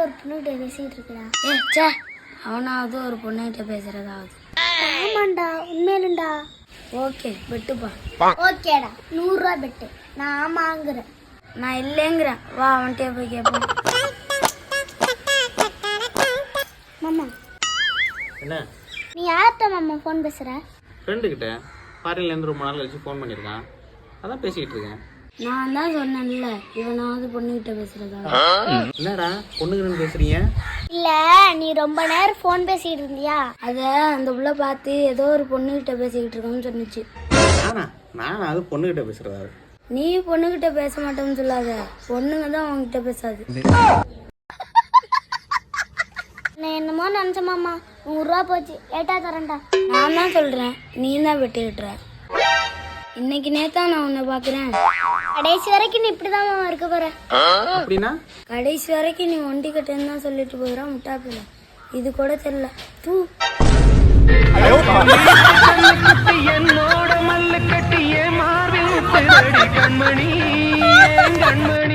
ஒரு பொண்ணுகிட்ட பேசிட்டு இருக்கா. சே அவனாவது ஒரு பொண்ணுகிட்ட பேசுறதாவது. ஆமாண்டா, உண்மையிலுண்டா. ஓகே பெட்டுப்பா. ஓகேடா, 100 ரூபா பெட்டு. நான் ஆமாங்கிறேன். நான் இல்லைங்கிறேன். வா அவன்கிட்ட போய் கேட்போம். மாமா என்ன நீ யார்கிட்ட மாமா ஃபோன் பேசுற? ஃப்ரெண்டுக்கிட்ட ஃபாரின்லேருந்து ரொம்ப நாள் கழிச்சு ஃபோன் பண்ணியிருக்கான், அதான் பேசிக்கிட்டு இருக்கேன். நான் தான் சொன்னேன்ல இவனாவது பொண்ணுகிட்ட பேசுறதா. என்னடா பொண்ணுங்கன்னு பேசுறீங்க? இல்ல, நீ ரொம்ப நேரம் ஃபோன் பேசிட்டு இருந்தியா? அத அந்த புள்ள பார்த்து ஏதோ ஒரு பொண்ணுகிட்ட பேசிக்கிட்டு இருக்கோம்னு சொன்னுச்சு. நானா அது பொண்ணுகிட்ட பேசுறதா? நீ பொண்ணுகிட்ட பேச மாட்டேன்னு சொல்லாத, பொண்ணுங்க தான் அவங்ககிட்ட பேசாது. நான் என்னமோ நினைச்சேன் மாமா. 100 ரூபா போச்சு, லேட்டா தரேன்டா. நான் தான் சொல்றேன், நீ தான் வெட்டிக்கிட்டுற. இன்னைக்கு நேத்தா நான் உன்னை பாக்குறேன். கடைசி வரைக்கும் நீ இப்படிதான் மாமா இருக்க போற. அப்படின்னா கடைசி வரைக்கும் நீ ஒண்டி கட்டேன்னு தான் சொல்லிட்டு போயிடா முட்டாப்பில. இது கூட தெரியல தூ. என்னோட மல்லு கட்டியே மார்பில் கண்மணி கண்மணி